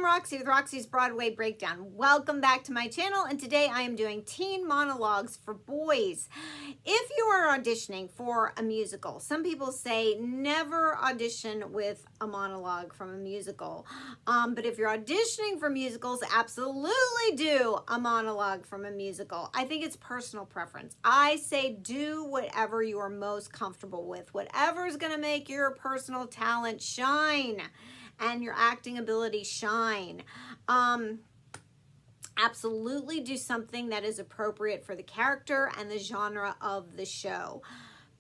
I'm Roxie with Roxie's Broadway Breakdown. Welcome back to my channel, and today I am doing teen monologues for boys. If you are auditioning for a musical, some people say never audition with a monologue from a musical. But if you're auditioning for musicals, absolutely do a monologue from a musical. I think it's personal preference. I say do whatever you are most comfortable with, whatever is going to make your personal talent shine and your acting ability shine. Absolutely do something that is appropriate for the character and the genre of the show.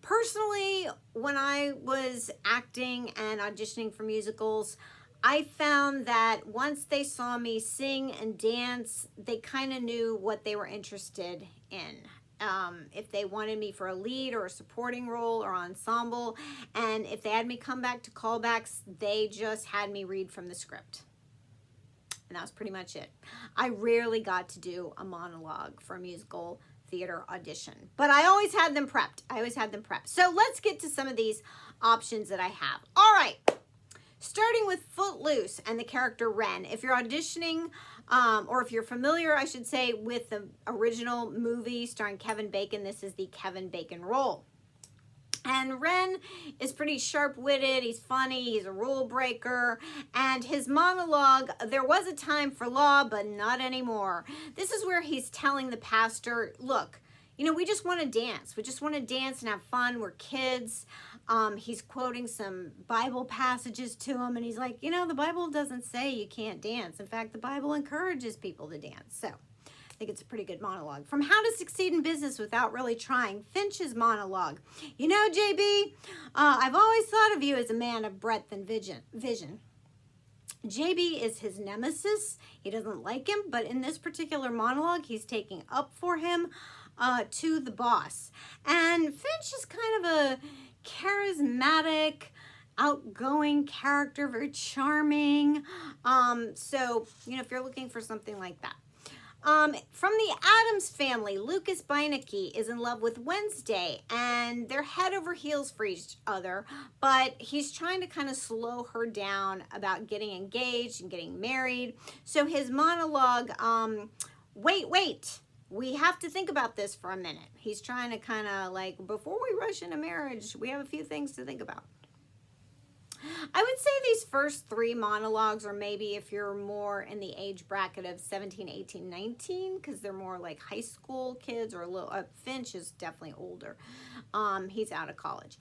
Personally, when I was acting and auditioning for musicals, I found that once they saw me sing and dance, they kind of knew what they were interested in. If they wanted me for a lead or a supporting role or ensemble, and if they had me come back to callbacks, they just had me read from the script. And that was pretty much it. I rarely got to do a monologue for a musical theater audition, but I always had them prepped. So let's get to some of these options that I have. All right. Starting with Footloose and the character Ren. If you're auditioning, or if you're familiar, I should say, with the original movie starring Kevin Bacon, this is the Kevin Bacon role. And Ren is pretty sharp-witted, he's funny, he's a rule breaker, and his monologue, there was a time for law, but not anymore. This is where he's telling the pastor, look, you know, we just want to dance. We just want to dance and have fun. We're kids. He's quoting some Bible passages to him, and he's like, you know, the Bible doesn't say you can't dance. In fact, the Bible encourages people to dance. So I think it's a pretty good monologue. From How to Succeed in Business Without Really Trying, Finch's monologue. You know, JB, I've always thought of you as a man of breadth and vision. JB is his nemesis. He doesn't like him, but in this particular monologue, he's taking up for him to the boss. And Finch is kind of a charismatic, outgoing character, very charming. So, you know, if you're looking for something like that. From the Addams Family, Lucas Beinecke is in love with Wednesday, and they're head over heels for each other, but he's trying to kind of slow her down about getting engaged and getting married. So his monologue, wait, we have to think about this for a minute. He's trying to kind of like, before we rush into marriage, we have a few things to think about. I would say these first three monologues, or maybe if you're more in the age bracket of 17, 18, 19, because they're more like high school kids, or a little, Finch is definitely older. He's out of college.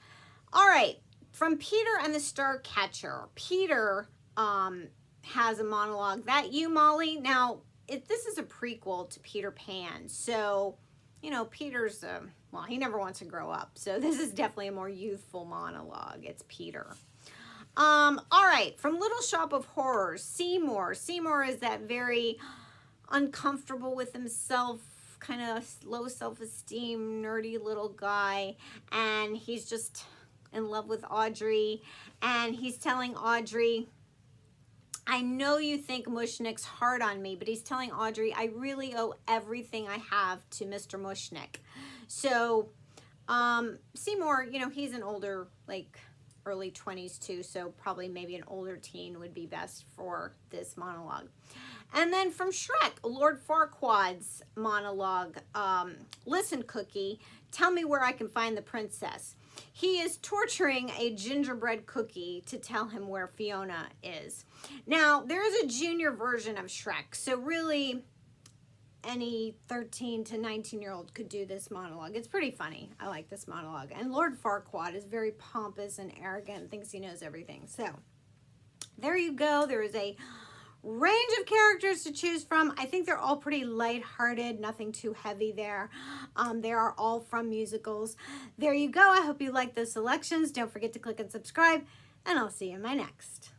All right, from Peter and the Starcatcher. Peter has a monologue. That you, Molly? Now, this is a prequel to Peter Pan, so, you know, Peter's, well, he never wants to grow up, so this is definitely a more youthful monologue. It's Peter. All right, from Little Shop of Horrors, Seymour. Seymour is that very uncomfortable with himself, kind of low self-esteem, nerdy little guy, and he's just in love with Audrey, and he's telling Audrey, I know you think Mushnick's hard on me, but he's telling Audrey, I really owe everything I have to Mr. Mushnick. So, Seymour, you know, he's an older, like, early 20s too, so probably maybe an older teen would be best for this monologue. And then from Shrek, Lord Farquaad's monologue, listen, Cookie, tell me where I can find the princess. He is torturing a gingerbread cookie to tell him where Fiona is. Now, there is a junior version of Shrek, so really any 13 to 19-year-old could do this monologue. It's pretty funny. I like this monologue. And Lord Farquaad is very pompous and arrogant, thinks he knows everything. So there you go. There is a range of characters to choose from. I think they're all pretty lighthearted, nothing too heavy there. They are all from musicals. There you go. I hope you like the selections. Don't forget to click and subscribe, and I'll see you in my next.